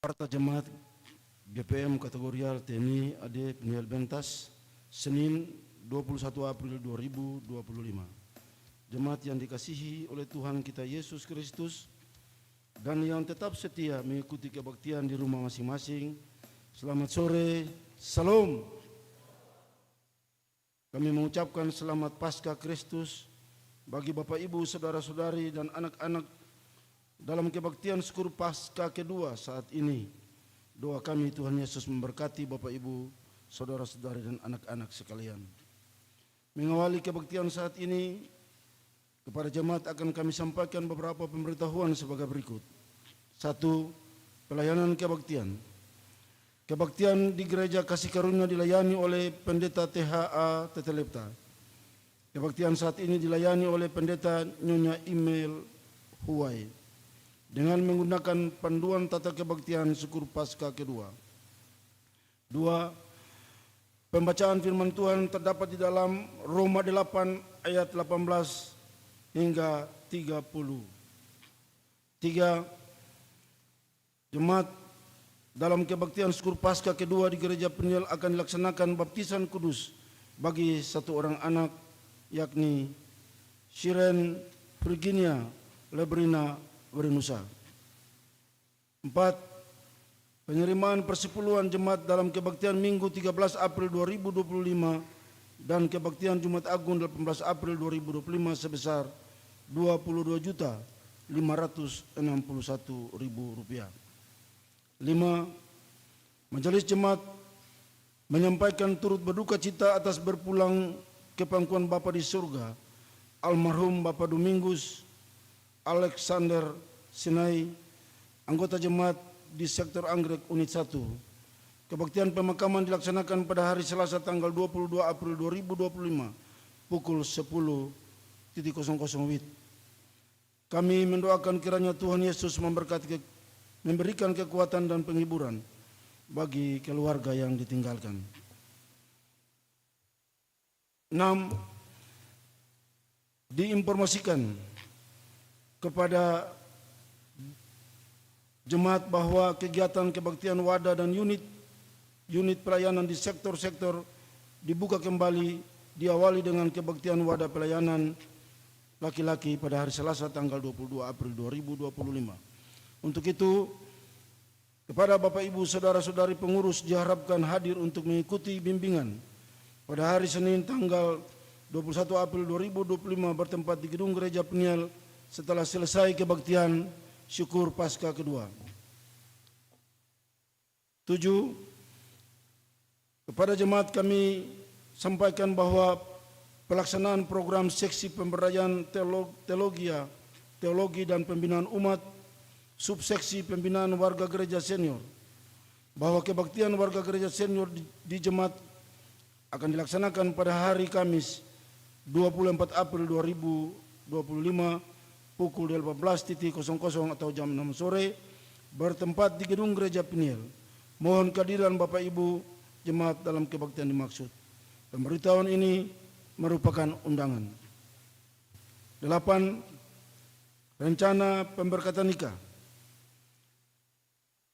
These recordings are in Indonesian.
Parta Jemaat GPM Kategorial TNI AD Penilaian Bentas, Senin 21 April 2025. Jemaat yang dikasihi oleh Tuhan kita Yesus Kristus dan yang tetap setia mengikuti kebaktian di rumah masing-masing, selamat sore, Salam. Kami mengucapkan selamat Paskah Kristus bagi Bapak Ibu, Saudara-saudari dan anak-anak dalam kebaktian syukur Paskah kedua saat ini. Doa kami Tuhan Yesus memberkati Bapak Ibu, Saudara-saudari dan anak-anak sekalian. Mengawali kebaktian saat ini, kepada jemaat akan kami sampaikan beberapa pemberitahuan sebagai berikut. 1. Pelayanan kebaktian. Kebaktian di Gereja Kasih Karunia dilayani oleh Pendeta THA Tetelepta. Kebaktian saat ini dilayani oleh Pendeta Nyonya Email Huwai dengan menggunakan panduan tata kebaktian syukur Paskah kedua. 2. Pembacaan firman Tuhan terdapat di dalam Roma 8 ayat 18 hingga 30. 3. Jemaat dalam kebaktian syukur Paskah kedua di Gereja Penil akan dilaksanakan baptisan kudus bagi satu orang anak, yakni Shiren Virginia Lebrina Werenusa. 4. Penerimaan persepuluhan jemaat dalam kebaktian Minggu 13 April 2025 dan kebaktian Jumat Agung 18 April 2025 sebesar Rp22.561.000. 5. Majelis Jemaat menyampaikan turut berduka cita atas berpulang ke pangkuan Bapa di surga almarhum Bapak Domingus Alexander Sinai, anggota jemaat di sektor Anggrek Unit 1. Kebaktian pemakaman dilaksanakan pada hari Selasa tanggal 22 April 2025 pukul 10.00 WIB. Kami mendoakan kiranya Tuhan Yesus memberikan kekuatan dan penghiburan bagi keluarga yang ditinggalkan. 6. Diinformasikan kepada jemaat bahwa kegiatan kebaktian wadah dan unit pelayanan di sektor-sektor dibuka kembali, diawali dengan kebaktian wadah pelayanan laki-laki pada hari Selasa tanggal 22 April 2025. Untuk itu, kepada Bapak Ibu Saudara-saudari pengurus diharapkan hadir untuk mengikuti bimbingan pada hari Senin tanggal 21 April 2025 bertempat di Gedung Gereja Peniel setelah selesai kebaktian syukur Paskah kedua. 7. Kepada jemaat kami sampaikan bahwa pelaksanaan program seksi pemberdayaan teologi dan pembinaan umat, subseksi pembinaan warga gereja senior, bahwa kebaktian warga gereja senior di jemaat akan dilaksanakan pada hari Kamis 24 April 2025 pukul 18.00 atau jam 6 sore bertempat di Gedung Gereja Peniel. Mohon kehadiran Bapak Ibu jemaat dalam kebaktian dimaksud. Pemberitahuan ini merupakan undangan. 8. Rencana pemberkatan nikah.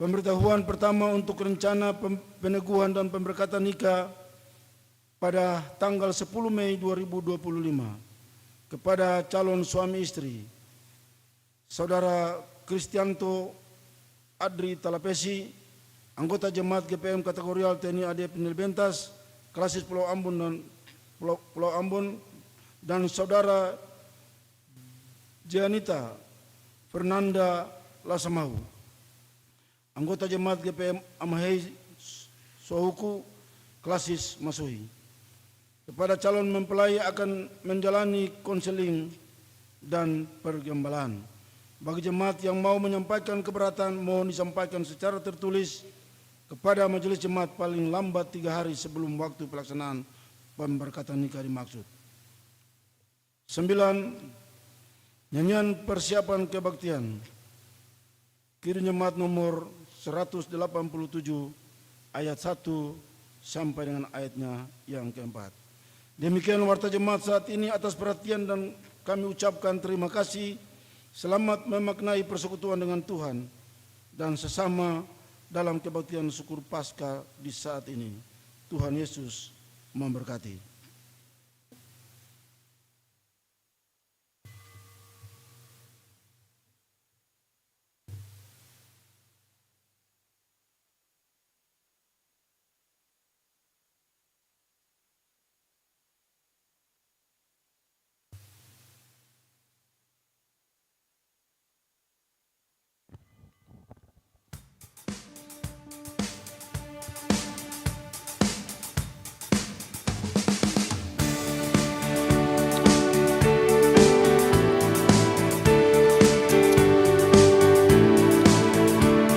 Pemberitahuan pertama untuk rencana peneguhan dan pemberkatan nikah pada tanggal 10 Mei 2025 kepada calon suami istri Saudara Kristianto Adri Talapesi, anggota jemaat GPM Kategorial TNI AD Penil Bentas, Klasis Pulau Ambon dan Saudara Janita Fernanda Lasamahu, anggota jemaat GPM Amahei Sohuku, Klasis Masuhi. Kepada calon mempelai akan menjalani konseling dan pergembalaan. Bagi jemaat yang mau menyampaikan keberatan, mohon disampaikan secara tertulis kepada majelis jemaat paling lambat 3 hari sebelum waktu pelaksanaan pemberkatan nikah dimaksud. 9. Nyanyian persiapan kebaktian. Kiri jemaat nomor 187 ayat 1 sampai dengan ayatnya yang keempat. Demikian warta jemaat saat ini atas perhatian dan kami ucapkan terima kasih. Selamat memaknai persekutuan dengan Tuhan dan sesama dalam kebaktian syukur Paskah di saat ini. Tuhan Yesus memberkati.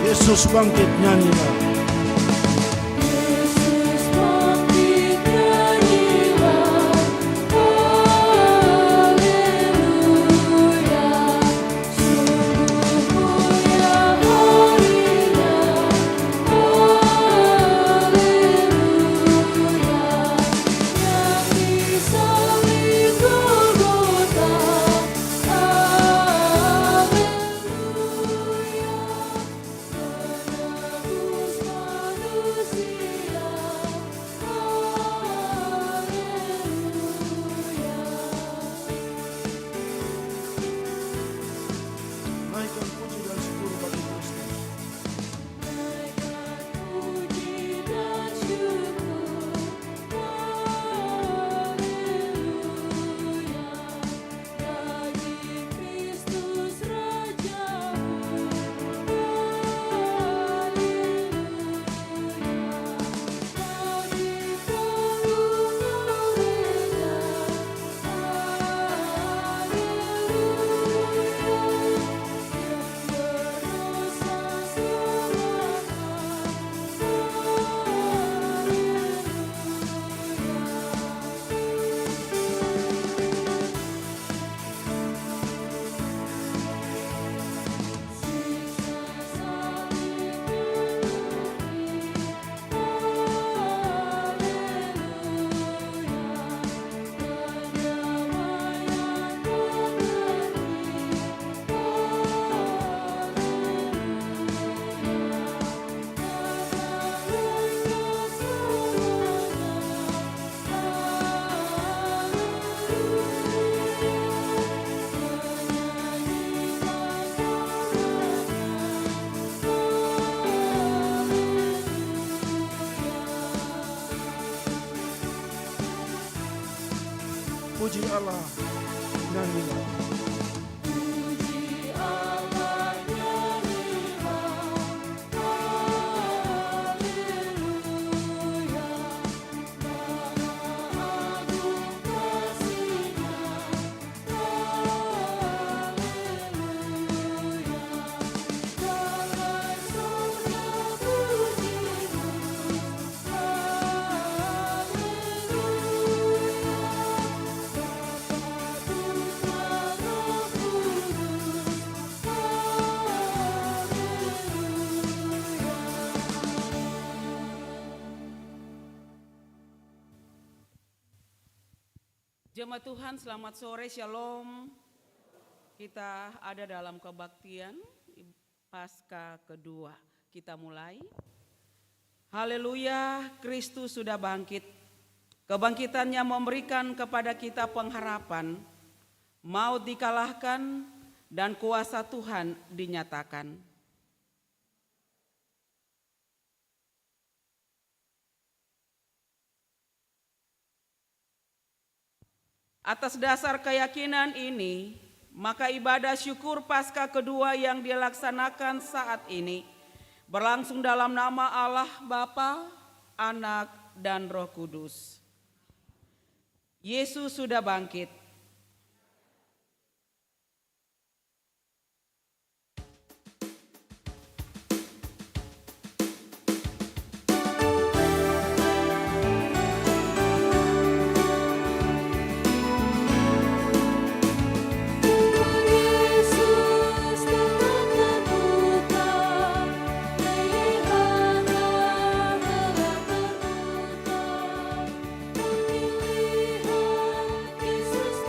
Yesus bangkit, nyanyilah. Yesus bangkit, nyanyilah. Haleluya. Sungguh mulia harinya. Haleluya. Yang disalib Golgota. Haleluya. Menebus manusia, haleluya. Naikkan puji dan syukur bagi Kristus. Naikkan puji dan syukur, haleluya. Bagi Kristus Rajamu, Puji Allah, nyanyilah. puji Allah, nyanyilah. Haleluya. Maha agung kasih-Nya. Haleluya. Damai surga puji-Mu. Jemaat Tuhan, selamat sore, shalom. Kita ada dalam kebaktian Paskah kedua. Kita mulai. Haleluya, Kristus sudah bangkit. Kebangkitannya memberikan kepada kita pengharapan. Maut dikalahkan dan kuasa Tuhan dinyatakan. Atas dasar keyakinan ini, maka ibadah syukur Paskah kedua yang dilaksanakan saat ini berlangsung dalam nama Allah Bapa, Anak, dan Roh Kudus. Yesus sudah bangkit. Yesus telah terbuka, pilihan telah terbuka, pemilihan Yesus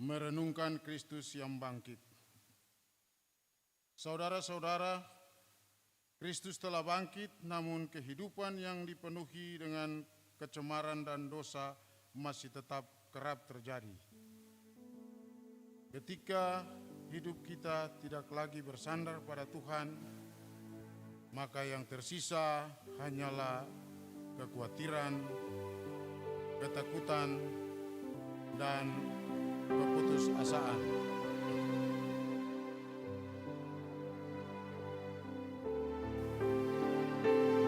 merenungkan Kristus yang bangkit. Saudara-saudara, Kristus telah bangkit, namun kehidupan yang dipenuhi dengan kecemaran dan dosa masih tetap kerap terjadi. Ketika hidup kita tidak lagi bersandar pada Tuhan, maka yang tersisa hanyalah kekhawatiran, ketakutan, dan keputusasaan.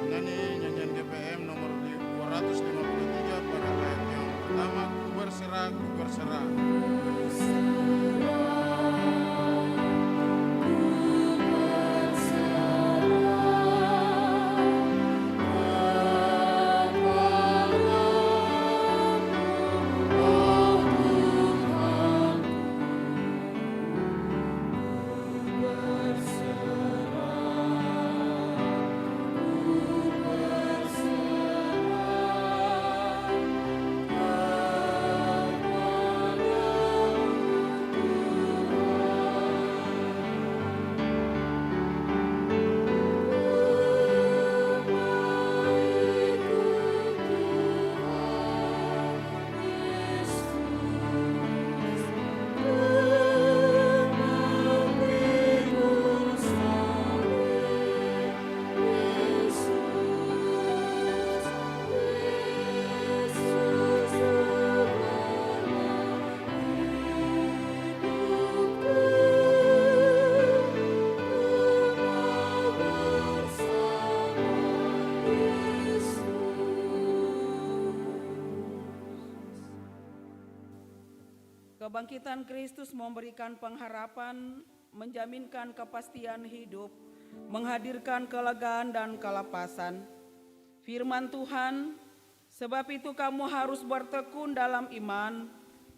Menyanyi nyanyian GPM nomor 253 pada ayat yang pertama, ku berserah, ku berserah. Kebangkitan Kristus memberikan pengharapan, menjaminkan kepastian hidup, menghadirkan kelegaan dan kelepasan. Firman Tuhan, sebab itu kamu harus bertekun dalam iman,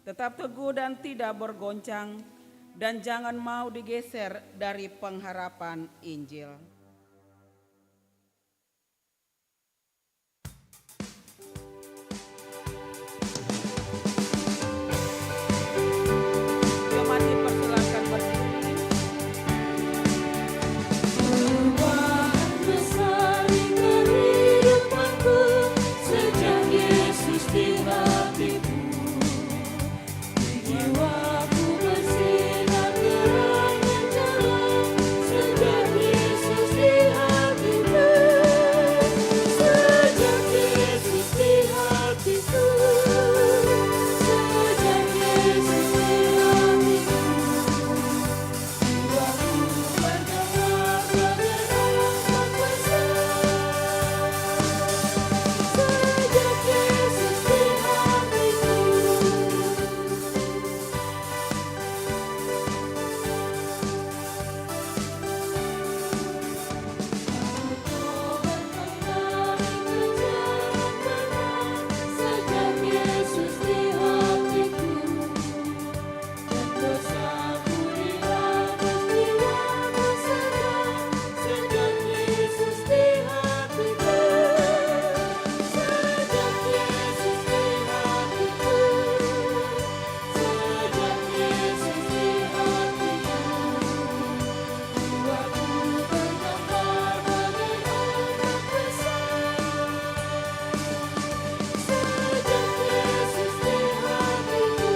tetap teguh dan tidak bergoncang, dan jangan mau digeser dari pengharapan Injil. Jemaat dipersilakan berdiri. Perubahan besar di kehidupanku sejak Yesus di hatiku. Jiwaku bersinar terang menjelang sejak Yesus di hatiku. Sejak Yesus di hatiku. Sejak Yesus di hatiku. Jiwaku bergerak bergerak besar. Sejak Yesus di hatiku. Sejak Yesus di hatiku, dan dosaku dihapus jiwaku sadar. Sejak Yesus di hatiku, sejak Yesus di hatiku, sejak Yesus di hatiku, jiwaku bergetar bergerak besar. Sejak Yesus di hatiku.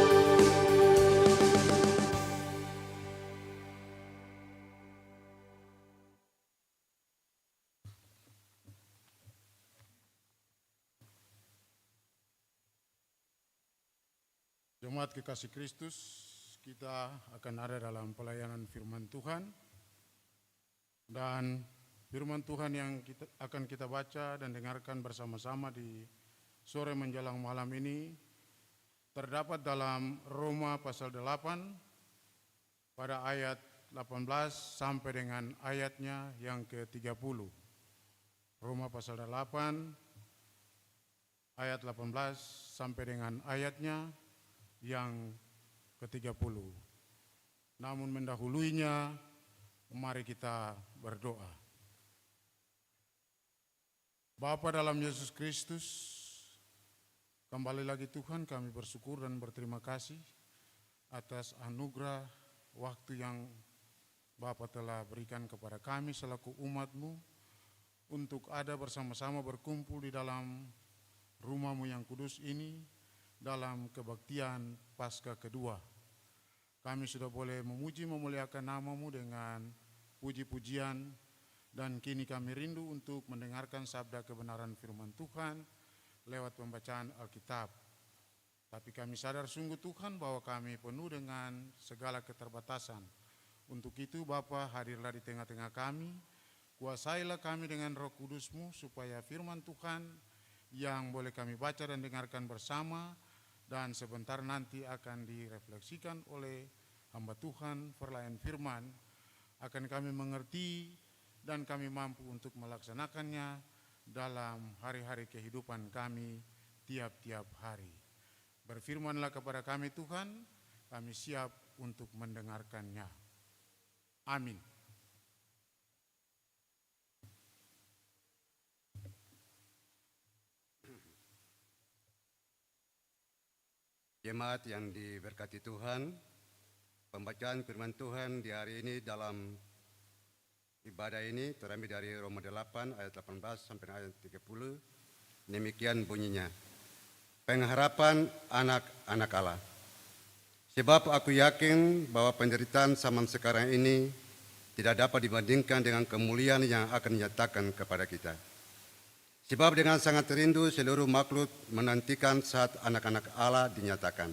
Jemaat kekasih Kristus, kita akan ada dalam pelayanan firman Tuhan. Dan firman Tuhan yang akan kita baca dan dengarkan bersama-sama di sore menjelang malam ini terdapat dalam Roma pasal 8 pada ayat 18 sampai dengan ayatnya yang ke-30. Roma pasal 8 ayat 18 sampai dengan ayatnya yang ke-30. Namun mendahuluinya, mari kita berdoa. Bapa dalam Yesus Kristus, kembali lagi Tuhan, kami bersyukur dan berterima kasih atas anugerah waktu yang Bapa telah berikan kepada kami selaku umat-Mu untuk ada bersama-sama berkumpul di dalam rumah-Mu yang kudus ini dalam kebaktian Paskah kedua. Kami sudah boleh memuji memuliakan nama-Mu dengan puji-pujian, dan kini kami rindu untuk mendengarkan sabda kebenaran firman Tuhan lewat pembacaan Alkitab. Tapi kami sadar sungguh Tuhan bahwa kami penuh dengan segala keterbatasan. Untuk itu Bapa, hadirlah di tengah-tengah kami, kuasailah kami dengan Roh Kudus-Mu supaya firman Tuhan yang boleh kami baca dan dengarkan bersama dan sebentar nanti akan direfleksikan oleh hamba Tuhan perlayan firman, akan kami mengerti dan kami mampu untuk melaksanakannya dalam hari-hari kehidupan kami tiap-tiap hari. Berfirmanlah kepada kami Tuhan, kami siap untuk mendengarkannya. Amin. Jemaat yang diberkati Tuhan, pembacaan firman Tuhan di hari ini dalam ibadah ini terambil dari Roma 8 ayat 18 sampai ayat 30. Demikian bunyinya. Pengharapan anak-anak Allah. Sebab aku yakin bahwa penderitaan zaman sekarang ini tidak dapat dibandingkan dengan kemuliaan yang akan dinyatakan kepada kita. Sebab dengan sangat rindu seluruh makhluk menantikan saat anak-anak Allah dinyatakan.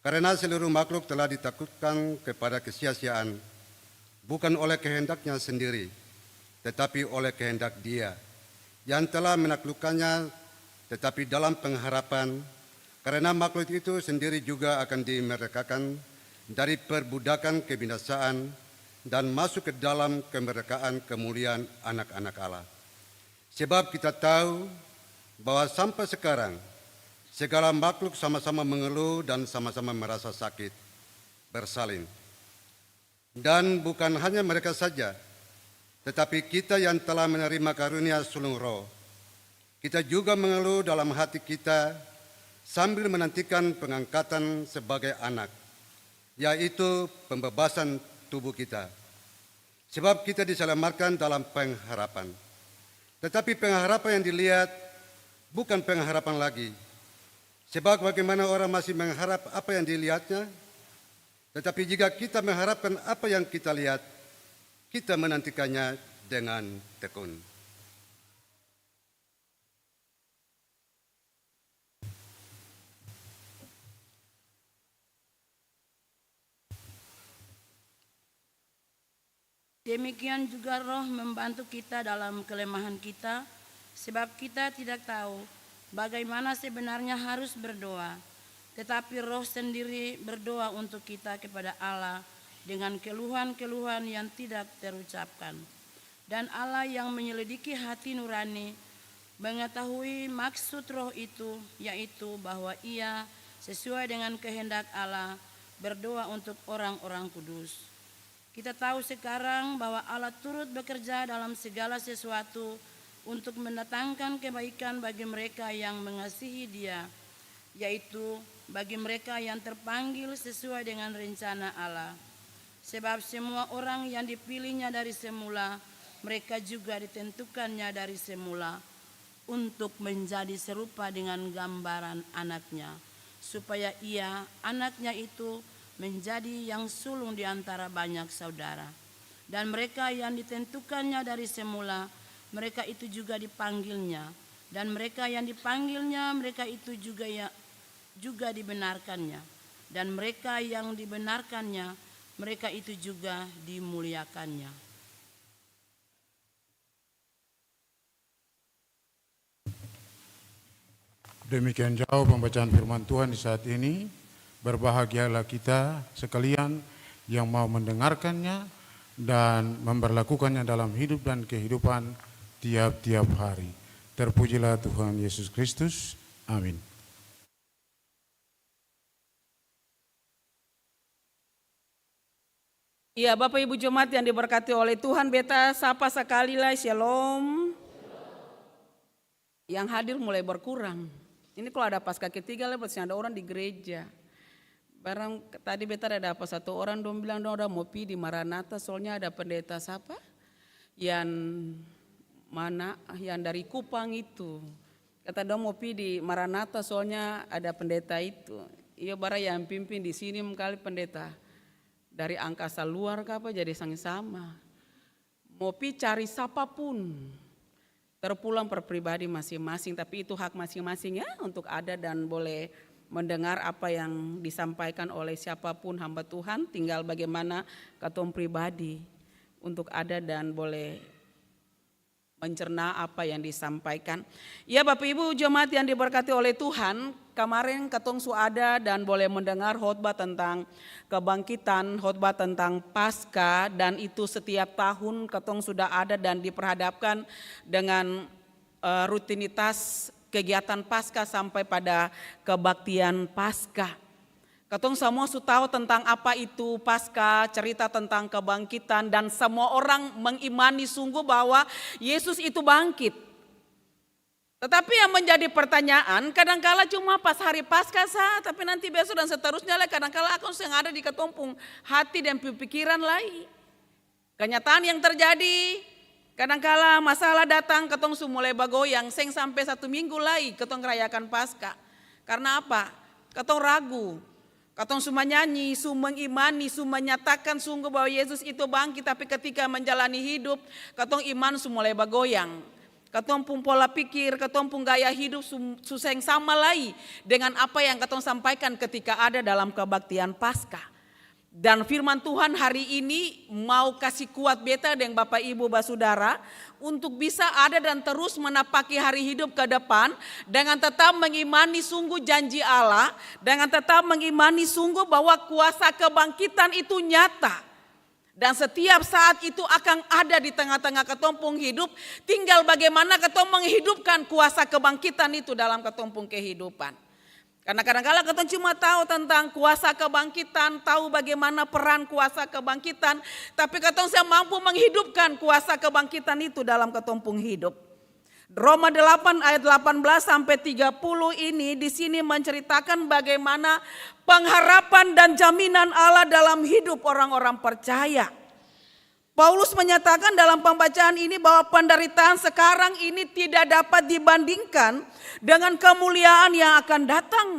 Karena seluruh makhluk telah ditakutkan kepada kesia-siaan, bukan oleh kehendaknya sendiri, tetapi oleh kehendak Dia yang telah menaklukkannya, tetapi dalam pengharapan, karena makhluk itu sendiri juga akan dimerdekakan dari perbudakan kebinasaan dan masuk ke dalam kemerdekaan kemuliaan anak-anak Allah. Sebab kita tahu bahwa sampai sekarang segala makhluk sama-sama mengeluh dan sama-sama merasa sakit, bersalin. Dan bukan hanya mereka saja, tetapi kita yang telah menerima karunia sulung roh, kita juga mengeluh dalam hati kita sambil menantikan pengangkatan sebagai anak, yaitu pembebasan tubuh kita. Sebab kita diselamatkan dalam pengharapan. Tetapi pengharapan yang dilihat bukan pengharapan lagi. Sebab bagaimana orang masih mengharap apa yang dilihatnya? Tetapi jika kita mengharapkan apa yang kita lihat, kita menantikannya dengan tekun. Demikian juga Roh membantu kita dalam kelemahan kita, sebab kita tidak tahu bagaimana sebenarnya harus berdoa. Tetapi Roh sendiri berdoa untuk kita kepada Allah dengan keluhan-keluhan yang tidak terucapkan. Dan Allah yang menyelidiki hati nurani mengetahui maksud Roh itu, yaitu bahwa Ia sesuai dengan kehendak Allah berdoa untuk orang-orang kudus. Kita tahu sekarang bahwa Allah turut bekerja dalam segala sesuatu untuk mendatangkan kebaikan bagi mereka yang mengasihi Dia, yaitu bagi mereka yang terpanggil sesuai dengan rencana Allah. Sebab semua orang yang dipilihnya dari semula, mereka juga ditentukannya dari semula untuk menjadi serupa dengan gambaran anaknya, supaya Ia, anaknya itu, menjadi yang sulung di antara banyak saudara. Dan mereka yang ditentukannya dari semula, mereka itu juga dipanggilnya. Dan mereka yang dipanggilnya, mereka itu juga dibenarkannya. Dan mereka yang dibenarkannya, mereka itu juga dimuliakannya. Demikian jauh pembacaan firman Tuhan di saat ini. Berbahagialah kita sekalian yang mau mendengarkannya dan memperlakukannya dalam hidup dan kehidupan tiap-tiap hari. Terpujilah Tuhan Yesus Kristus. Amin. Ya, Bapak Ibu Jemaat yang diberkati oleh Tuhan, beta sapa sekali lah, shalom. Yang hadir mulai berkurang. Ini kalau ada Paskah ketiga, pasti ada orang di gereja. Barang tadi beta ada apa satu orang dong bilang dong udah mau pi di Maranatha soalnya ada pendeta siapa? Yang mana? Yang dari Kupang itu. Kata dong mau pi di Maranatha soalnya ada pendeta itu. Iya bara yang pimpin di sini kali pendeta. Dari angkasa luar ke apa jadi sama. Mau pi cari siapapun. Terpulang per pribadi masing-masing tapi itu hak masing-masing ya untuk ada dan boleh mendengar apa yang disampaikan oleh siapapun hamba Tuhan, tinggal bagaimana katong pribadi untuk ada dan boleh mencerna apa yang disampaikan. Ya Bapak Ibu jemaat yang diberkati oleh Tuhan, kemarin katong su ada dan boleh mendengar khotbah tentang kebangkitan, khotbah tentang Paskah dan itu setiap tahun katong sudah ada dan diperhadapkan dengan rutinitas kegiatan Paskah sampai pada kebaktian Paskah. Katong semua sudah tahu tentang apa itu Paskah, cerita tentang kebangkitan dan semua orang mengimani sungguh bahwa Yesus itu bangkit. Tetapi yang menjadi pertanyaan kadangkala cuma pas hari Paskah tapi nanti besok dan seterusnya lah kadangkala akan yang ada di ketompung hati dan pikiran lain. Kenyataan yang terjadi kadangkala masalah datang ketong su mulai bagoyang seng sampai 1 minggu lagi ketong rayakan Paskah. Karena apa? Ketong ragu. Ketong su menyanyi, su mengimani, su menyatakan sungguh bahwa Yesus itu bangkit tapi ketika menjalani hidup ketong iman su mulai bagoyang. Ketong pun pola pikir, ketong pun gaya hidup su seng sama lagi dengan apa yang ketong sampaikan ketika ada dalam kebaktian Paskah. Dan firman Tuhan hari ini mau kasih kuat beta dan Bapak Ibu Basudara untuk bisa ada dan terus menapaki hari hidup ke depan dengan tetap mengimani sungguh janji Allah, dengan tetap mengimani sungguh bahwa kuasa kebangkitan itu nyata. Dan setiap saat itu akan ada di tengah-tengah ketompung hidup, tinggal bagaimana ketong menghidupkan kuasa kebangkitan itu dalam ketompung kehidupan. Karena kadang-kadang kita cuma tahu tentang kuasa kebangkitan, tahu bagaimana peran kuasa kebangkitan, tapi kita tidak mampu menghidupkan kuasa kebangkitan itu dalam ketompung hidup. Roma 8 ayat 18 sampai 30 ini di sini menceritakan bagaimana pengharapan dan jaminan Allah dalam hidup orang-orang percaya. Paulus menyatakan dalam pembacaan ini bahwa penderitaan sekarang ini tidak dapat dibandingkan dengan kemuliaan yang akan datang.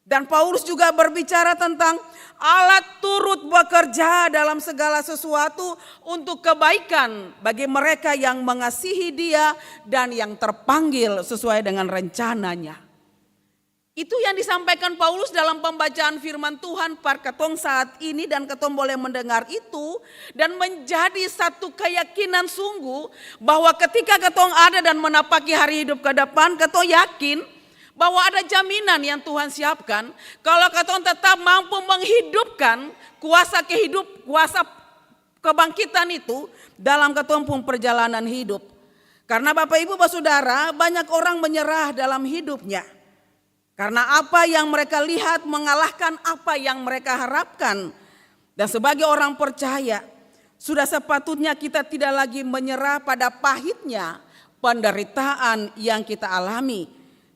Dan Paulus juga berbicara tentang Allah turut bekerja dalam segala sesuatu untuk kebaikan bagi mereka yang mengasihi Dia dan yang terpanggil sesuai dengan rencananya. Itu yang disampaikan Paulus dalam pembacaan firman Tuhan par ketong saat ini dan ketong boleh mendengar itu dan menjadi satu keyakinan sungguh bahwa ketika ketong ada dan menapaki hari hidup ke depan ketong yakin bahwa ada jaminan yang Tuhan siapkan kalau ketong tetap mampu menghidupkan kuasa kebangkitan itu dalam ketong perjalanan hidup. Karena Bapak Ibu Saudara banyak orang menyerah dalam hidupnya. Karena apa yang mereka lihat mengalahkan apa yang mereka harapkan. Dan sebagai orang percaya, sudah sepatutnya kita tidak lagi menyerah pada pahitnya penderitaan yang kita alami.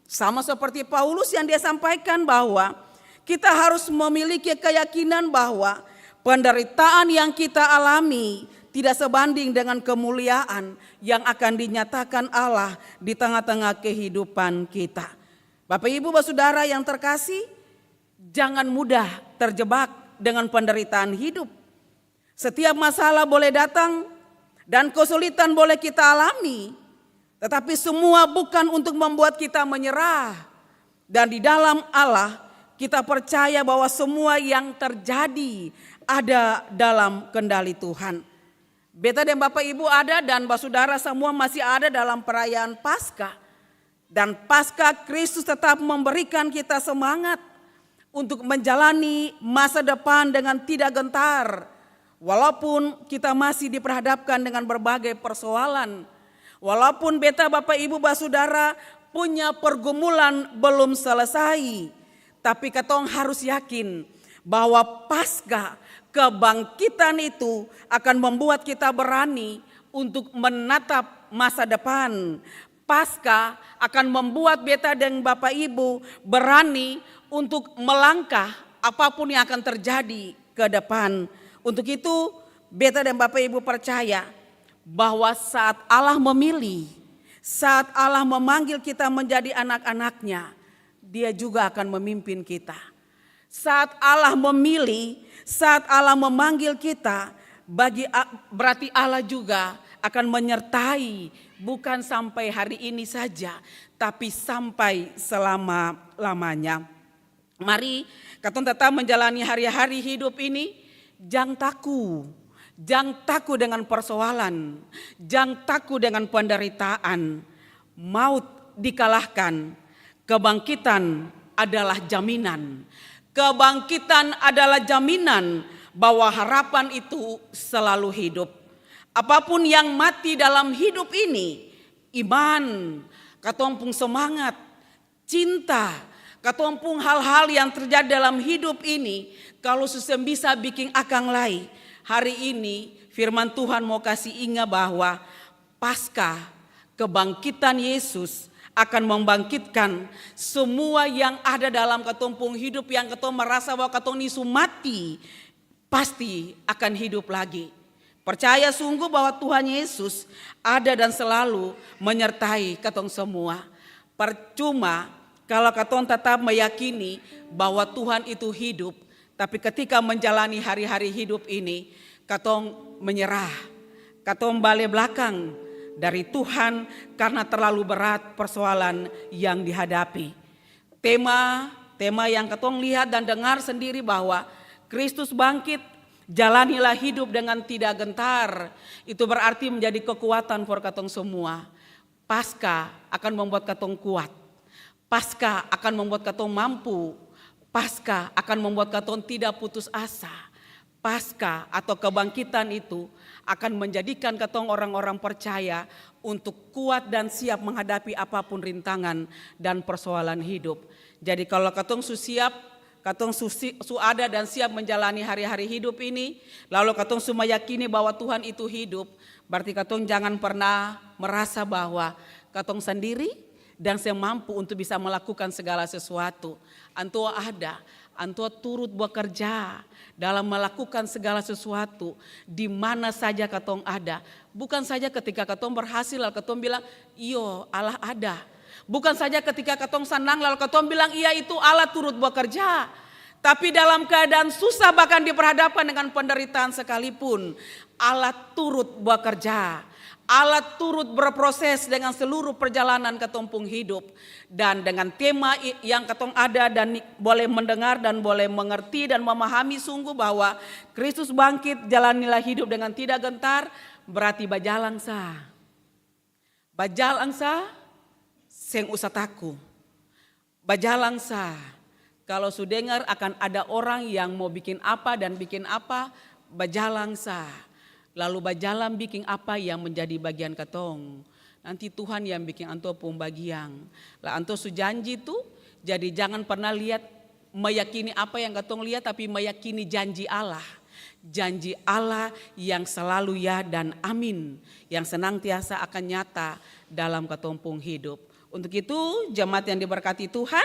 Sama seperti Paulus yang dia sampaikan bahwa kita harus memiliki keyakinan bahwa penderitaan yang kita alami tidak sebanding dengan kemuliaan yang akan dinyatakan Allah di tengah-tengah kehidupan kita. Bapak Ibu Saudara yang terkasih, jangan mudah terjebak dengan penderitaan hidup. Setiap masalah boleh datang dan kesulitan boleh kita alami, tetapi semua bukan untuk membuat kita menyerah. Dan di dalam Allah kita percaya bahwa semua yang terjadi ada dalam kendali Tuhan. Beta dan Bapak Ibu ada dan Saudara semua masih ada dalam perayaan Paskah. Dan Paskah Kristus tetap memberikan kita semangat untuk menjalani masa depan dengan tidak gentar. Walaupun kita masih diperhadapkan dengan berbagai persoalan. Walaupun beta Bapak Ibu Saudara punya pergumulan belum selesai. Tapi ketong harus yakin bahwa Paskah kebangkitan itu akan membuat kita berani untuk menatap masa depan. Paskah akan membuat beta dan Bapak Ibu berani untuk melangkah apapun yang akan terjadi ke depan. Untuk itu, beta dan Bapak Ibu percaya bahwa saat Allah memilih, saat Allah memanggil kita menjadi anak-anaknya, Dia juga akan memimpin kita. Saat Allah memilih, saat Allah memanggil kita, berarti Allah juga akan menyertai, bukan sampai hari ini saja, tapi sampai selama-lamanya. Mari katong tetap menjalani hari-hari hidup ini, jangan takut dengan persoalan, jangan takut dengan penderitaan. Maut dikalahkan, kebangkitan adalah jaminan. Kebangkitan adalah jaminan bahwa harapan itu selalu hidup. Apapun yang mati dalam hidup ini, iman, katong pun semangat, cinta, katong pun hal-hal yang terjadi dalam hidup ini, kalau susah bisa bikin akang lai. Hari ini firman Tuhan mau kasih ingat bahwa pasca kebangkitan Yesus akan membangkitkan semua yang ada dalam katong pun hidup yang katong merasa bahwa katong ini mati, pasti akan hidup lagi. Percaya sungguh bahwa Tuhan Yesus ada dan selalu menyertai katong semua. Percuma kalau katong tetap meyakini bahwa Tuhan itu hidup, tapi ketika menjalani hari-hari hidup ini, katong menyerah, katong balik belakang dari Tuhan karena terlalu berat persoalan yang dihadapi. Tema yang katong lihat dan dengar sendiri bahwa Kristus bangkit, jalanilah hidup dengan tidak gentar. Itu berarti menjadi kekuatan for katong semua. Pasca akan membuat katong kuat. Pasca akan membuat katong mampu. Pasca akan membuat katong tidak putus asa. Pasca atau kebangkitan itu akan menjadikan katong orang-orang percaya untuk kuat dan siap menghadapi apapun rintangan dan persoalan hidup. Jadi kalau katong siap, katong ada dan siap menjalani hari-hari hidup ini, lalu katong meyakini bahwa Tuhan itu hidup, berarti katong jangan pernah merasa bahwa katong sendiri dan saya mampu untuk bisa melakukan segala sesuatu. Antua ada, antua turut bekerja dalam melakukan segala sesuatu di mana saja katong ada. Bukan saja ketika katong berhasil lalu katong bilang, iyo Allah ada. Bukan saja ketika katong senang lalu katong bilang, iya itu Allah turut bekerja. Tapi dalam keadaan susah bahkan diperhadapkan dengan penderitaan sekalipun, Allah turut bekerja. Allah turut berproses dengan seluruh perjalanan katong pun hidup. Dan dengan tema yang katong ada dan boleh mendengar dan boleh mengerti dan memahami sungguh bahwa Kristus bangkit, jalanilah hidup dengan tidak gentar, berarti bajalang sah. Bajalang sah, seng usah takut. Bajalang sah. Kalau su dengar akan ada orang yang mau bikin apa dan bikin apa, bajalang sah. Lalu bajalan bikin apa yang menjadi bagian katong. Nanti Tuhan yang bikin anto pun bagian. Lah anto su janji tuh, jadi jangan pernah lihat meyakini apa yang katong lihat, tapi meyakini janji Allah. Janji Allah yang selalu ya dan amin, yang senantiasa akan nyata dalam katong pun hidup. Untuk itu jemaat yang diberkati Tuhan,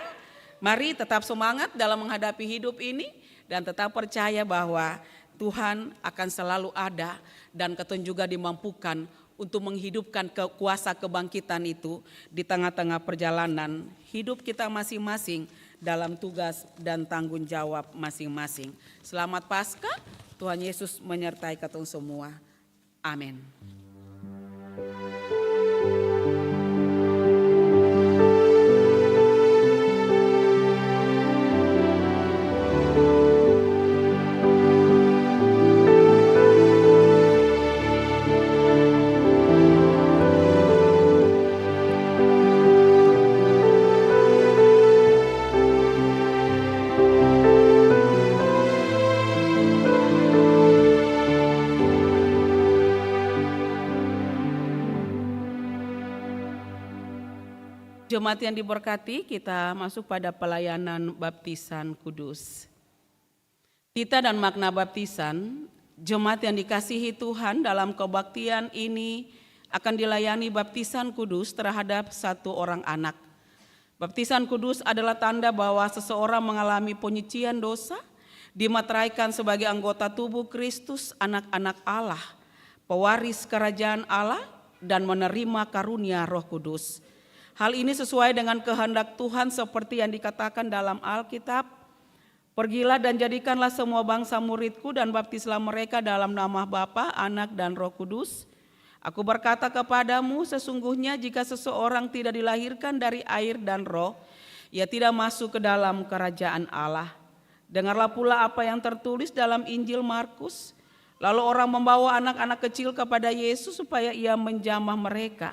mari tetap semangat dalam menghadapi hidup ini dan tetap percaya bahwa Tuhan akan selalu ada dan katong juga dimampukan untuk menghidupkan kuasa kebangkitan itu di tengah-tengah perjalanan hidup kita masing-masing dalam tugas dan tanggung jawab masing-masing. Selamat Paskah, Tuhan Yesus menyertai katong semua. Amin. Jemaat yang diberkati, kita masuk pada pelayanan baptisan kudus. Tita dan makna baptisan, jemaat yang dikasihi Tuhan dalam kebaktian ini akan dilayani baptisan kudus terhadap satu orang anak. Baptisan kudus adalah tanda bahwa seseorang mengalami penyucian dosa dimeteraikan sebagai anggota tubuh Kristus, anak-anak Allah, pewaris kerajaan Allah, dan menerima karunia Roh Kudus. Hal ini sesuai dengan kehendak Tuhan seperti yang dikatakan dalam Alkitab, "Pergilah dan jadikanlah semua bangsa muridku dan baptislah mereka dalam nama Bapa, Anak, dan Roh Kudus. Aku berkata kepadamu, sesungguhnya jika seseorang tidak dilahirkan dari air dan roh, ia tidak masuk ke dalam kerajaan Allah. Dengarlah pula apa yang tertulis dalam Injil Markus. Lalu orang membawa anak-anak kecil kepada Yesus supaya ia menjamah mereka.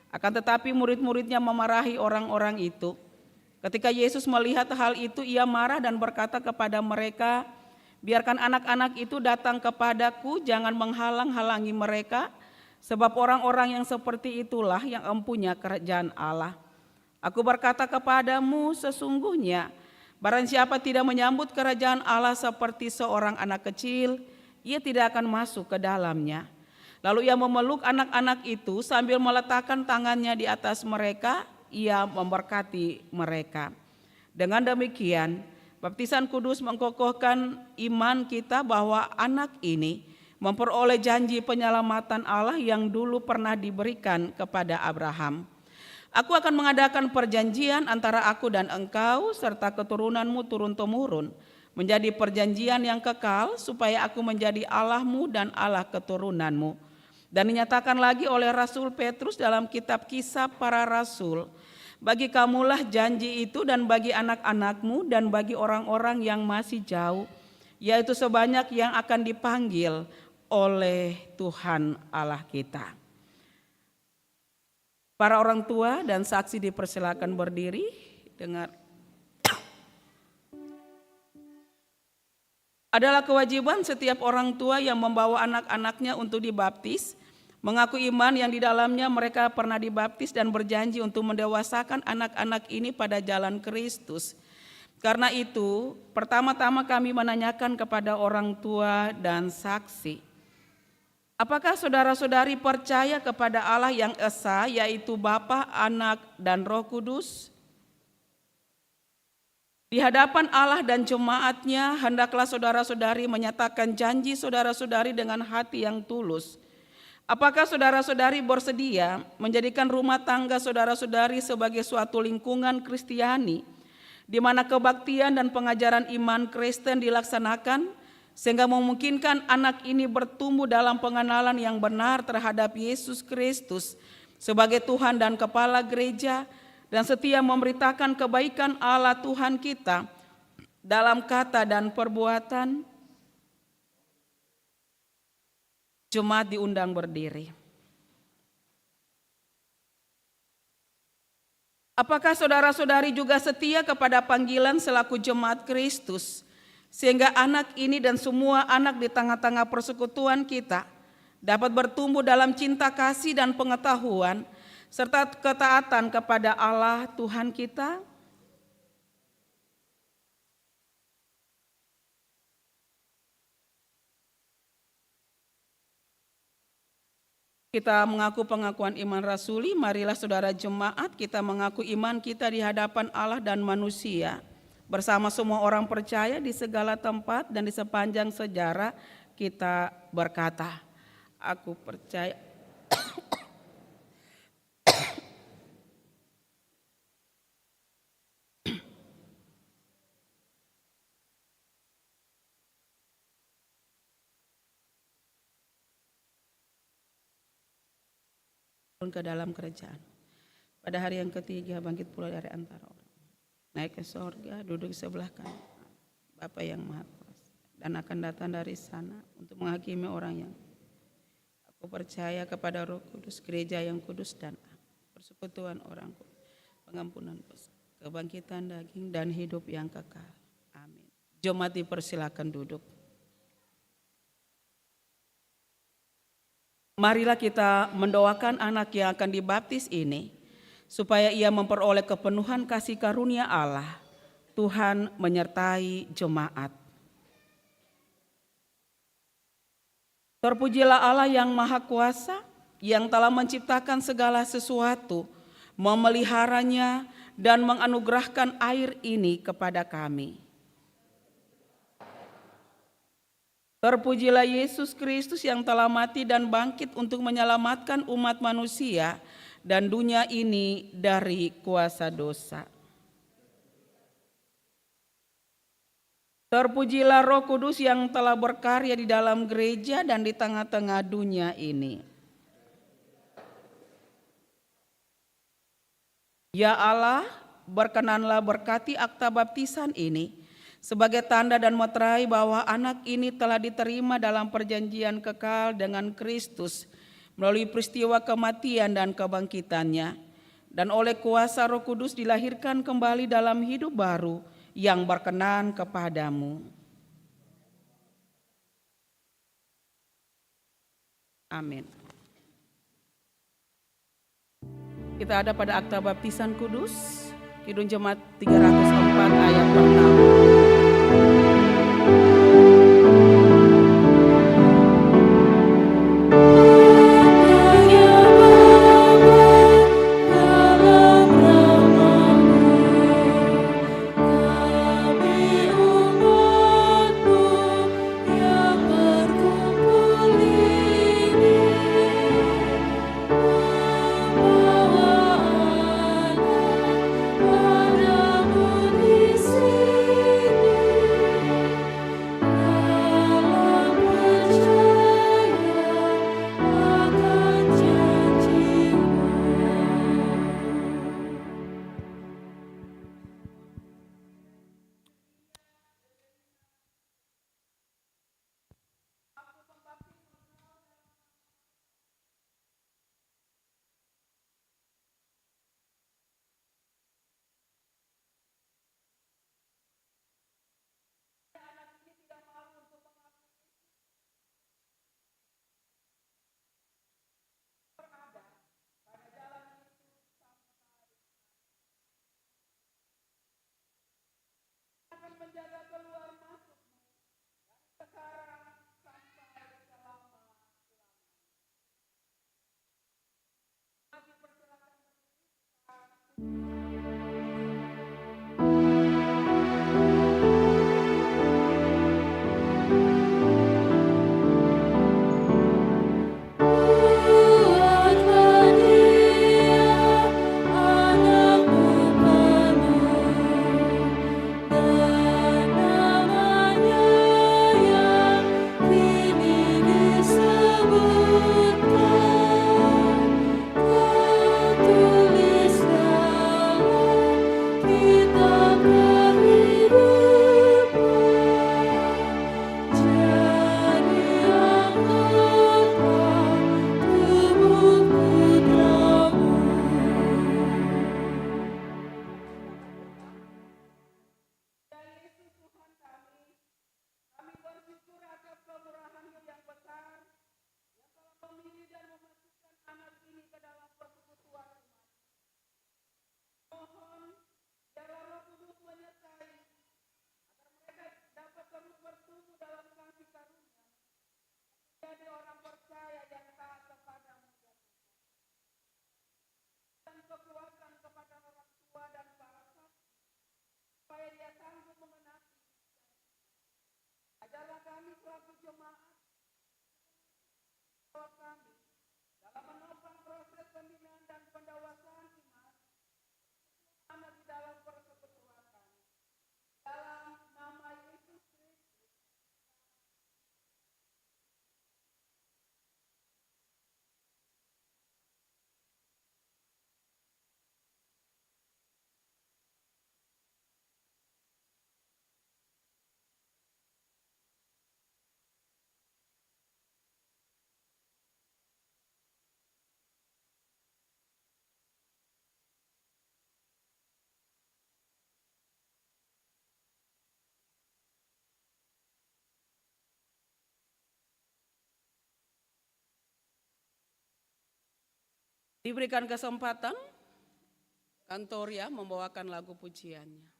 Akan tetapi murid-muridnya memarahi orang-orang itu. Ketika Yesus melihat hal itu, ia marah dan berkata kepada mereka, 'Biarkan anak-anak itu datang kepadaku, jangan menghalang-halangi mereka, sebab orang-orang yang seperti itulah yang empunya kerajaan Allah. Aku berkata kepadamu, sesungguhnya barang siapa tidak menyambut kerajaan Allah seperti seorang anak kecil, ia tidak akan masuk ke dalamnya.' Lalu ia memeluk anak-anak itu sambil meletakkan tangannya di atas mereka, ia memberkati mereka. Dengan demikian, baptisan kudus mengkokohkan iman kita bahwa anak ini memperoleh janji penyelamatan Allah yang dulu pernah diberikan kepada Abraham. Aku akan mengadakan perjanjian antara aku dan engkau serta keturunanmu turun-temurun, menjadi perjanjian yang kekal supaya aku menjadi Allahmu dan Allah keturunanmu. Dan dinyatakan lagi oleh Rasul Petrus dalam kitab Kisah Para Rasul, bagi kamulah janji itu dan bagi anak-anakmu dan bagi orang-orang yang masih jauh, yaitu sebanyak yang akan dipanggil oleh Tuhan Allah kita." Para orang tua dan saksi dipersilakan berdiri. Dengar. Adalah kewajiban setiap orang tua yang membawa anak-anaknya untuk dibaptis, mengaku iman yang di dalamnya mereka pernah dibaptis dan berjanji untuk mendewasakan anak-anak ini pada jalan Kristus. Karena itu, pertama-tama kami menanyakan kepada orang tua dan saksi, apakah saudara-saudari percaya kepada Allah yang esa, yaitu Bapa, Anak, dan Roh Kudus? Di hadapan Allah dan jemaatnya, hendaklah saudara-saudari menyatakan janji saudara-saudari dengan hati yang tulus. Apakah saudara-saudari bersedia menjadikan rumah tangga saudara-saudari sebagai suatu lingkungan Kristiani, di mana kebaktian dan pengajaran iman Kristen dilaksanakan, sehingga memungkinkan anak ini bertumbuh dalam pengenalan yang benar terhadap Yesus Kristus sebagai Tuhan dan Kepala Gereja, dan setia memberitakan kebaikan Allah Tuhan kita dalam kata dan perbuatan? Jemaat diundang berdiri. Apakah saudara-saudari juga setia kepada panggilan selaku jemaat Kristus, sehingga anak ini dan semua anak di tengah-tengah persekutuan kita dapat bertumbuh dalam cinta kasih dan pengetahuan, serta ketaatan kepada Allah Tuhan kita? Kita mengaku pengakuan iman rasuli, marilah saudara jemaat kita mengaku iman kita di hadapan Allah dan manusia. Bersama semua orang percaya di segala tempat dan di sepanjang sejarah kita berkata, aku percaya ke dalam kerajaan. Pada hari yang ketiga bangkit pula dari antara orang, naik ke sorga, duduk sebelah kanan Bapa yang Maha Kuasa, dan akan datang dari sana untuk menghakimi orang yang. Aku percaya kepada Roh Kudus, gereja yang kudus dan persekutuan orang kudus, pengampunan dosa, kebangkitan daging dan hidup yang kekal. Amin. Jemaat dipersilakan duduk. Marilah kita mendoakan anak yang akan dibaptis ini, supaya ia memperoleh kepenuhan kasih karunia Allah. Tuhan menyertai jemaat. Terpujilah Allah yang Maha Kuasa, yang telah menciptakan segala sesuatu, memeliharanya, dan menganugerahkan air ini kepada kami. Terpujilah Yesus Kristus yang telah mati dan bangkit untuk menyelamatkan umat manusia dan dunia ini dari kuasa dosa. Terpujilah Roh Kudus yang telah berkarya di dalam gereja dan di tengah-tengah dunia ini. Ya Allah, berkenanlah berkati akta baptisan ini sebagai tanda dan meterai bahwa anak ini telah diterima dalam perjanjian kekal dengan Kristus melalui peristiwa kematian dan kebangkitannya, dan oleh kuasa Roh Kudus dilahirkan kembali dalam hidup baru yang berkenan kepadamu. Amin. Kita ada pada akta baptisan kudus, Kidung Jemaat 304 ayat pertama. Diberikan kesempatan, Kantoria membawakan lagu pujiannya.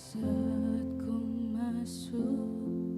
Saat ku masuk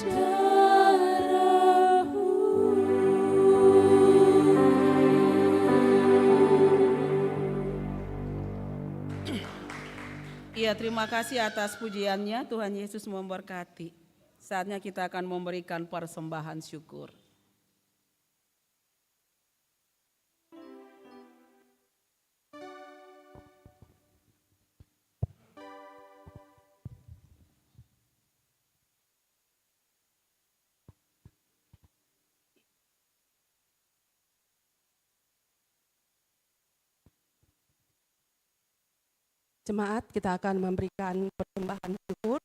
Ya, terima kasih atas pujiannya. Tuhan Yesus memberkati. Saatnya kita akan memberikan persembahan syukur. Jemaat, kita akan memberikan persembahan syukur.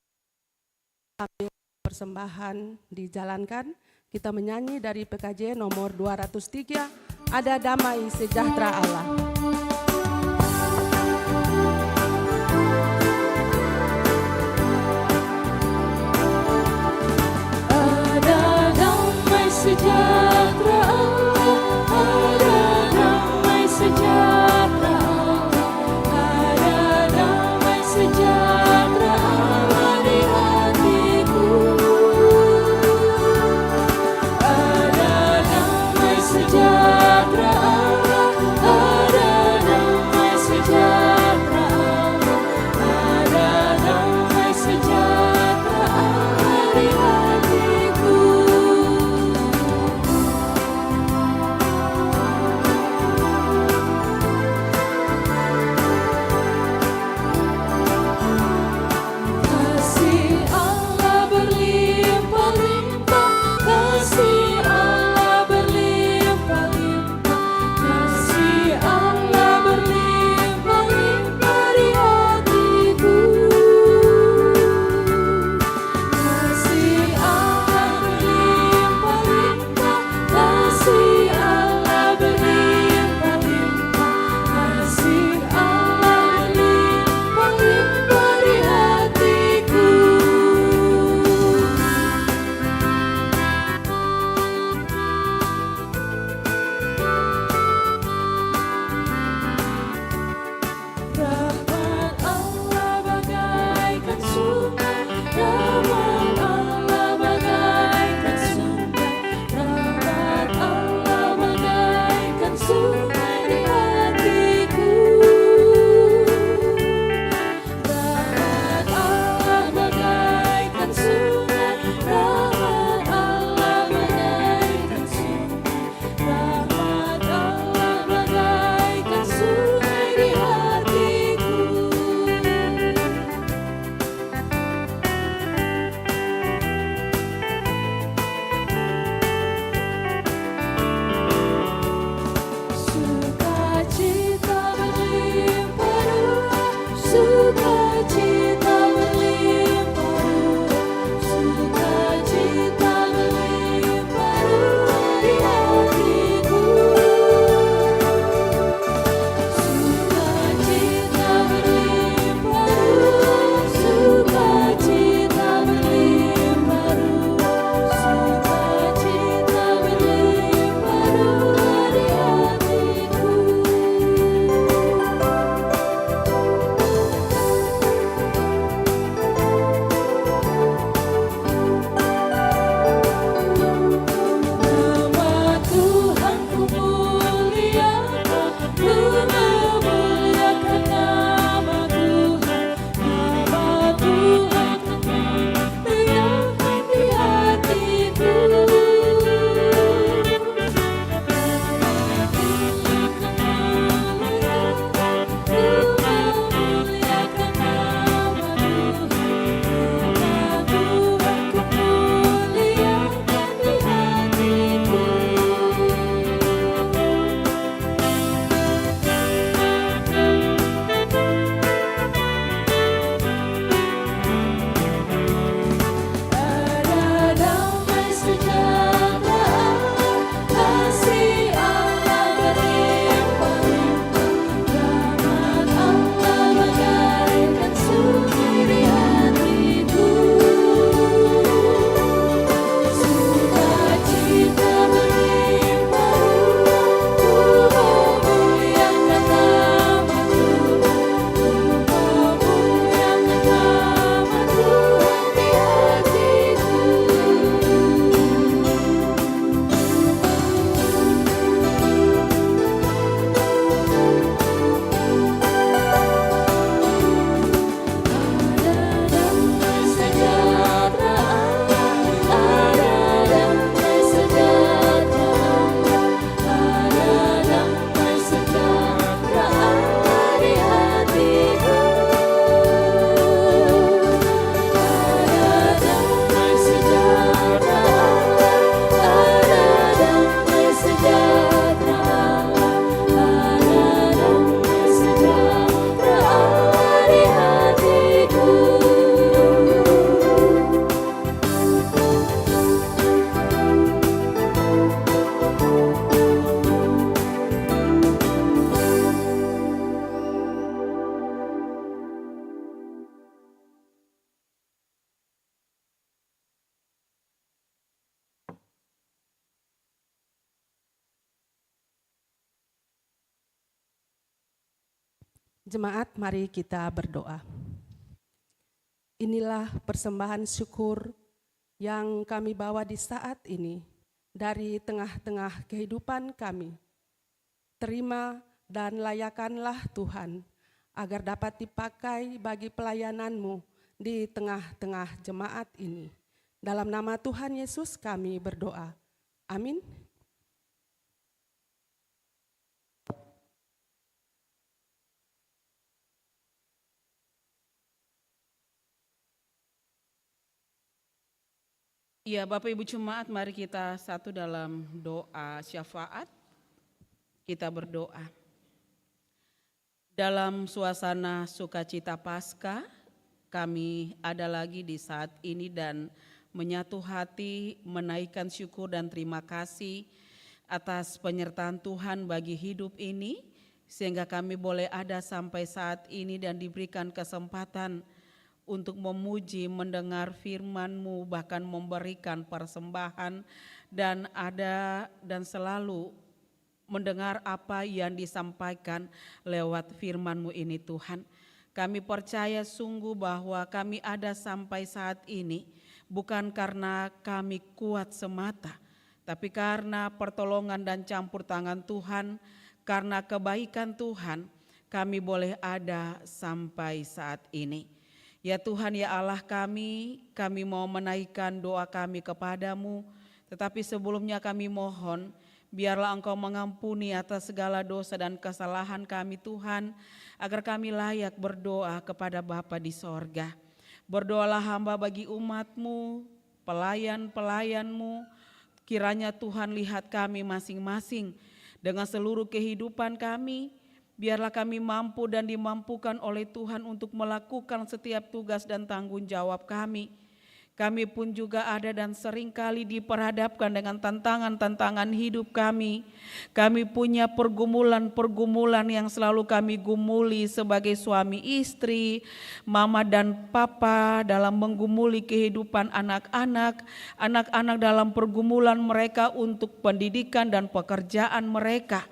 Sambil persembahan dijalankan, kita menyanyi dari PKJ nomor 203, Ada Damai Sejahtera Allah. Ada damai sejahtera Allah, ada damai sejahtera Allah, ada damai sejahtera Allah di hatiku. Ada damai sejahtera Allah, ada Jemaat, mari kita berdoa. Inilah persembahan syukur yang kami bawa di saat ini dari tengah-tengah kehidupan kami. Terima dan layakanlah Tuhan, agar dapat dipakai bagi pelayanan-Mu di tengah-tengah jemaat ini. Dalam nama Tuhan Yesus kami berdoa. Amin. Ya, Bapak Ibu Jemaat, mari kita satu dalam doa syafaat. Kita berdoa. Dalam suasana sukacita Paskah, kami ada lagi di saat ini dan menyatu hati menaikkan syukur dan terima kasih atas penyertaan Tuhan bagi hidup ini, sehingga kami boleh ada sampai saat ini dan diberikan kesempatan untuk memuji, mendengar firman-Mu, bahkan memberikan persembahan dan ada dan selalu mendengar apa yang disampaikan lewat firman-Mu ini Tuhan. Kami percaya sungguh bahwa kami ada sampai saat ini bukan karena kami kuat semata, tapi karena pertolongan dan campur tangan Tuhan, karena kebaikan Tuhan kami boleh ada sampai saat ini. Ya Tuhan, ya Allah kami mau menaikkan doa kami kepadamu, tetapi sebelumnya kami mohon, biarlah Engkau mengampuni atas segala dosa dan kesalahan kami Tuhan, agar kami layak berdoa kepada Bapa di sorga. Berdoalah hamba bagi umat-Mu, pelayan-pelayan-Mu, kiranya Tuhan lihat kami masing-masing dengan seluruh kehidupan kami. Biarlah kami mampu dan dimampukan oleh Tuhan untuk melakukan setiap tugas dan tanggung jawab kami. Kami pun juga ada dan seringkali diperhadapkan dengan tantangan-tantangan hidup kami. Kami punya pergumulan-pergumulan yang selalu kami gumuli sebagai suami istri, mama dan papa dalam menggumuli kehidupan anak-anak dalam pergumulan mereka untuk pendidikan dan pekerjaan mereka.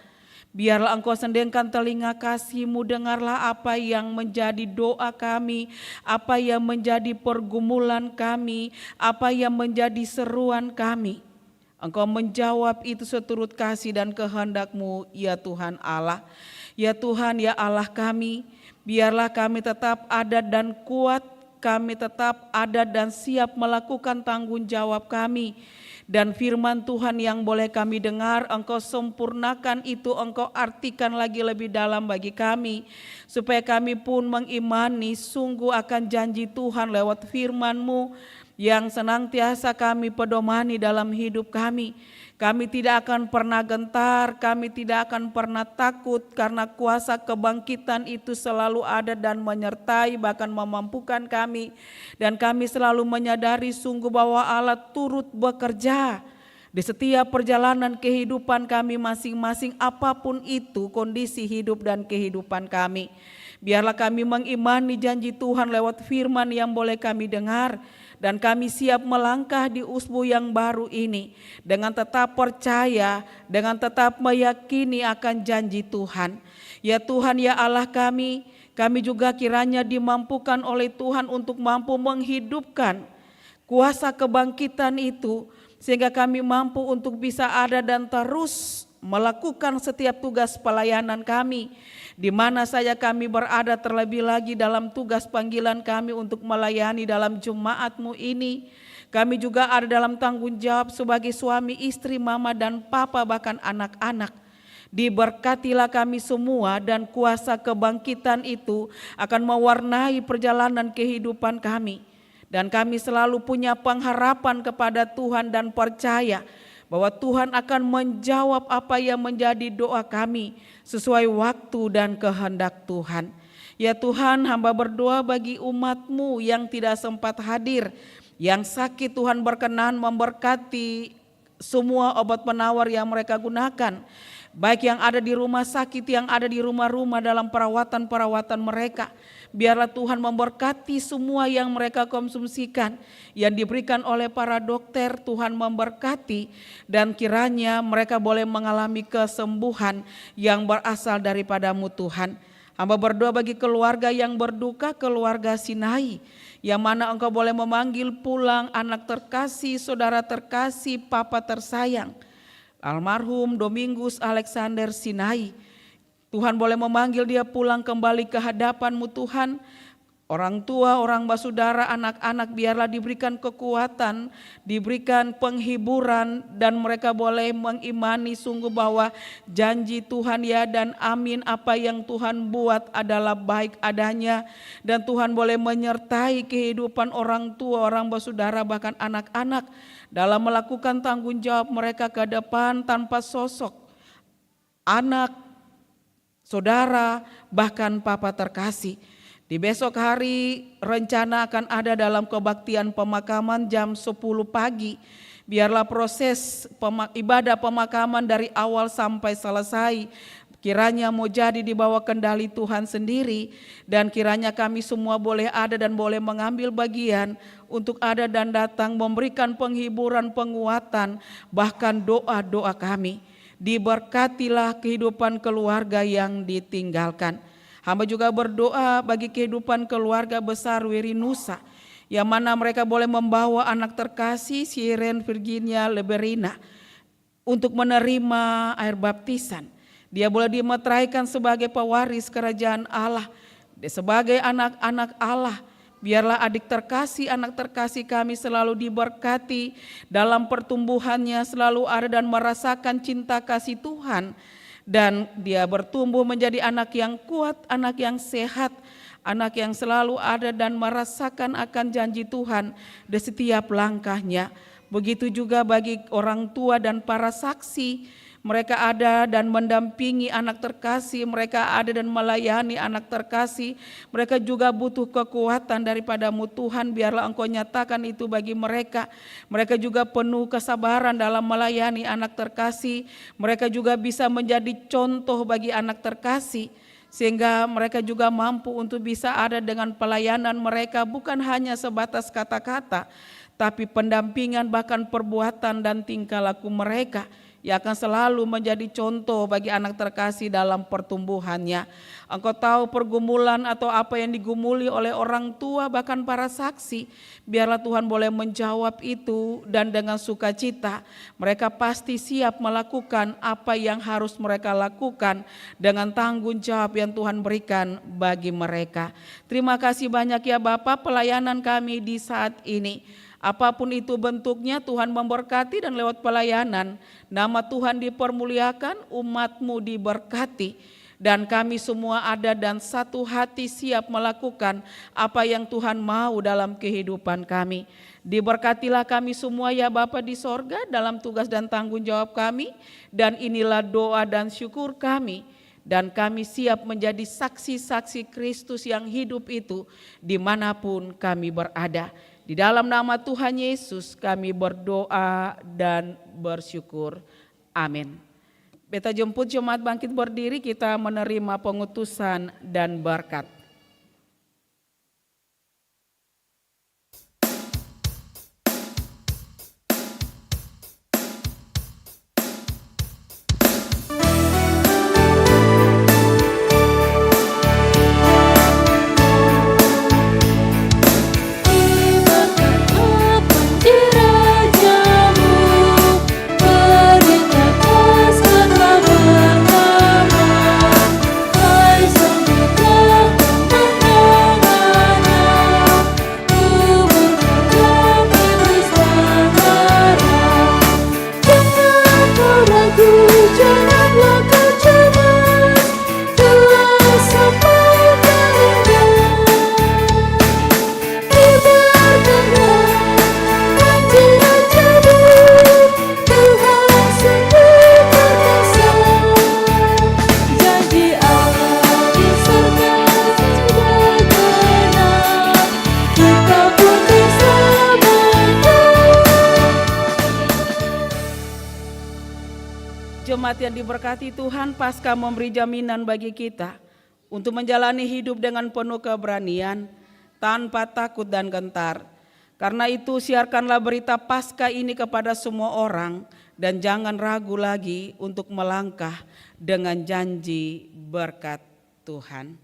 Biarlah Engkau sendengkan telinga kasih-Mu, dengarlah apa yang menjadi doa kami, apa yang menjadi pergumulan kami, apa yang menjadi seruan kami. Engkau menjawab itu seturut kasih dan kehendak-Mu, ya Tuhan Allah. Ya Tuhan, ya Allah kami, biarlah kami tetap ada dan kuat, kami tetap ada dan siap melakukan tanggung jawab kami. Dan firman Tuhan yang boleh kami dengar, Engkau sempurnakan itu, Engkau artikan lagi lebih dalam bagi kami, supaya kami pun mengimani sungguh akan janji Tuhan lewat firman-Mu yang senantiasa kami pedomani dalam hidup kami. Kami tidak akan pernah gentar, kami tidak akan pernah takut, karena kuasa kebangkitan itu selalu ada dan menyertai bahkan memampukan kami. Dan kami selalu menyadari sungguh bahwa Allah turut bekerja di setiap perjalanan kehidupan kami masing-masing, apapun itu kondisi hidup dan kehidupan kami. Biarlah kami mengimani janji Tuhan lewat firman yang boleh kami dengar. Dan kami siap melangkah di usbu yang baru ini dengan tetap percaya, dengan tetap meyakini akan janji Tuhan. Ya Tuhan, ya Allah kami juga kiranya dimampukan oleh Tuhan untuk mampu menghidupkan kuasa kebangkitan itu, sehingga kami mampu untuk bisa ada dan terus melakukan setiap tugas pelayanan kami, di mana saja kami berada, terlebih lagi dalam tugas panggilan kami untuk melayani dalam jemaat-Mu ini. Kami juga ada dalam tanggung jawab sebagai suami, istri, mama dan papa, bahkan anak-anak. Diberkatilah kami semua dan kuasa kebangkitan itu akan mewarnai perjalanan kehidupan kami. Dan kami selalu punya pengharapan kepada Tuhan dan percaya bahwa Tuhan akan menjawab apa yang menjadi doa kami sesuai waktu dan kehendak Tuhan. Ya Tuhan, hamba berdoa bagi umat-Mu yang tidak sempat hadir, yang sakit, Tuhan berkenan memberkati semua obat penawar yang mereka gunakan, baik yang ada di rumah sakit, yang ada di rumah-rumah dalam perawatan mereka. Biarlah Tuhan memberkati semua yang mereka konsumsikan, yang diberikan oleh para dokter. Tuhan memberkati dan kiranya mereka boleh mengalami kesembuhan yang berasal daripada-Mu Tuhan. Hamba berdoa bagi keluarga yang berduka, keluarga Sinai, yang mana Engkau boleh memanggil pulang anak terkasih, saudara terkasih, papa tersayang, almarhum Domingus Alexander Sinai. Tuhan boleh memanggil dia pulang kembali ke hadapan-Mu Tuhan. Orang tua, orang basudara, anak-anak biarlah diberikan kekuatan, diberikan penghiburan, dan mereka boleh mengimani sungguh bahwa janji Tuhan ya dan amin, apa yang Tuhan buat adalah baik adanya, dan Tuhan boleh menyertai kehidupan orang tua, orang basudara, bahkan anak-anak dalam melakukan tanggung jawab mereka ke depan tanpa sosok anak, saudara, bahkan papa terkasih. Di besok hari rencana akan ada dalam kebaktian pemakaman jam 10 pagi. Biarlah proses ibadah pemakaman dari awal sampai selesai kiranya mau jadi di bawah kendali Tuhan sendiri, dan kiranya kami semua boleh ada dan boleh mengambil bagian untuk ada dan datang memberikan penghiburan, penguatan, bahkan doa-doa kami. Diberkatilah kehidupan keluarga yang ditinggalkan. Hamba juga berdoa bagi kehidupan keluarga besar Wirinusa, yang mana mereka boleh membawa anak terkasih Siren Virginia Leberina untuk menerima air baptisan. Dia boleh dimeteraikan sebagai pewaris kerajaan Allah, sebagai anak-anak Allah. Biarlah adik terkasih, anak terkasih kami selalu diberkati dalam pertumbuhannya, selalu ada dan merasakan cinta kasih Tuhan. Dan dia bertumbuh menjadi anak yang kuat, anak yang sehat, anak yang selalu ada dan merasakan akan janji Tuhan di setiap langkahnya. Begitu juga bagi orang tua dan para saksi, mereka ada dan mendampingi anak terkasih, mereka ada dan melayani anak terkasih. Mereka juga butuh kekuatan daripada-Mu Tuhan, biarlah Engkau nyatakan itu bagi mereka. Mereka juga penuh kesabaran dalam melayani anak terkasih. Mereka juga bisa menjadi contoh bagi anak terkasih, sehingga mereka juga mampu untuk bisa ada dengan pelayanan mereka, bukan hanya sebatas kata-kata, tapi pendampingan, bahkan perbuatan dan tingkah laku mereka yang akan selalu menjadi contoh bagi anak terkasih dalam pertumbuhannya. Engkau tahu pergumulan atau apa yang digumuli oleh orang tua, bahkan para saksi. Biarlah Tuhan boleh menjawab itu, dan dengan sukacita mereka pasti siap melakukan apa yang harus mereka lakukan dengan tanggung jawab yang Tuhan berikan bagi mereka. Terima kasih banyak ya Bapa, pelayanan kami di saat ini. Apapun itu bentuknya, Tuhan memberkati, dan lewat pelayanan nama Tuhan dipermuliakan, umat-Mu diberkati, dan kami semua ada dan satu hati siap melakukan apa yang Tuhan mau dalam kehidupan kami. Diberkatilah kami semua ya Bapa di sorga dalam tugas dan tanggung jawab kami, dan inilah doa dan syukur kami. Dan kami siap menjadi saksi-saksi Kristus yang hidup itu dimanapun kami berada. Di dalam nama Tuhan Yesus kami berdoa dan bersyukur. Amin. Beta jemput jemaat bangkit berdiri, kita menerima pengutusan dan berkat. Jemaat yang diberkati Tuhan, Paskah memberi jaminan bagi kita untuk menjalani hidup dengan penuh keberanian, tanpa takut dan gentar. Karena itu siarkanlah berita Paskah ini kepada semua orang, dan jangan ragu lagi untuk melangkah dengan janji berkat Tuhan.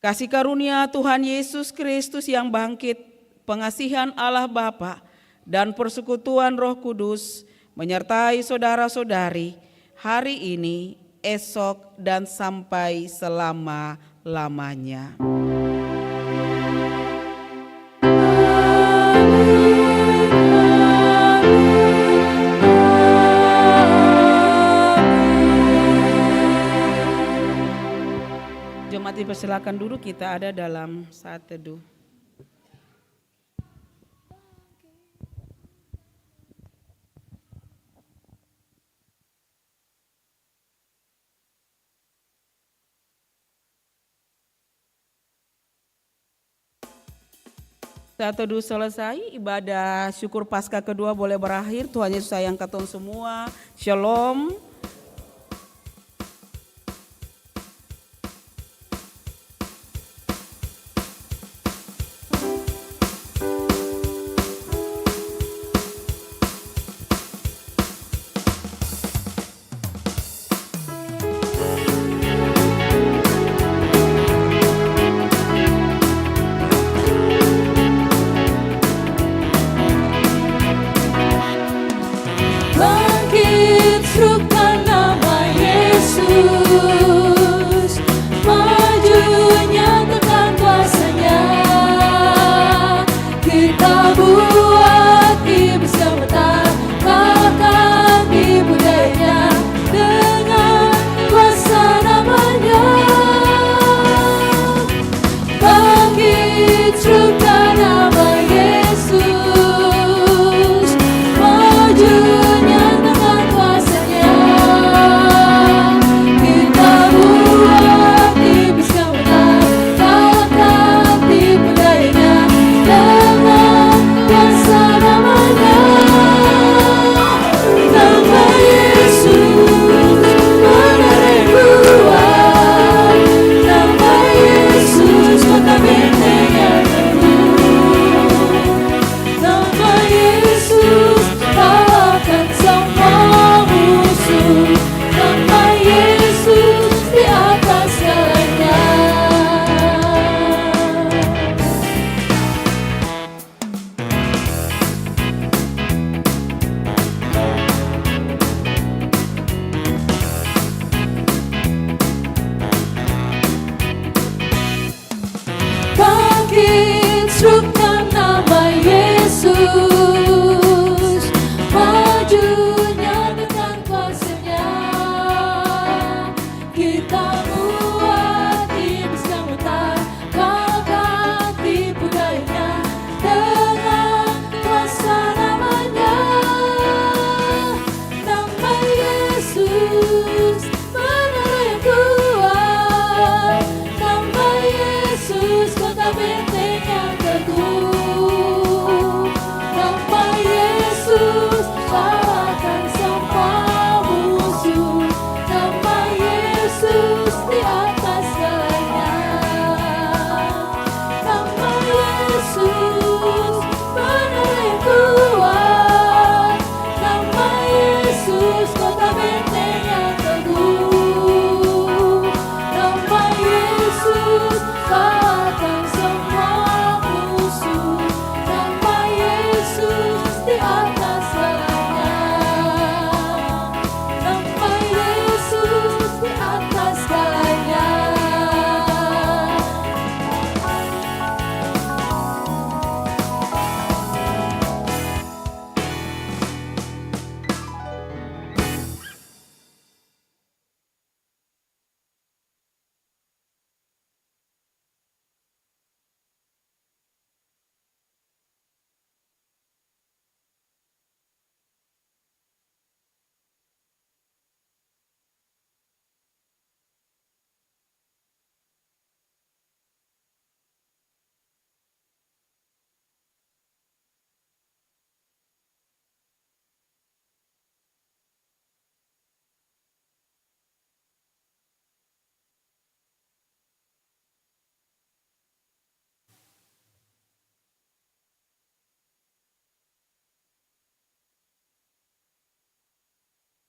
Kasih karunia Tuhan Yesus Kristus yang bangkit, pengasihan Allah Bapa, dan persekutuan Roh Kudus menyertai saudara-saudari hari ini, esok, dan sampai selama-lamanya. Jemaat dipersilakan duduk, kita ada dalam saat teduh. Saat teduh selesai, ibadah syukur Paskah kedua boleh berakhir. Tuhan Yesus sayang katong semua. Shalom.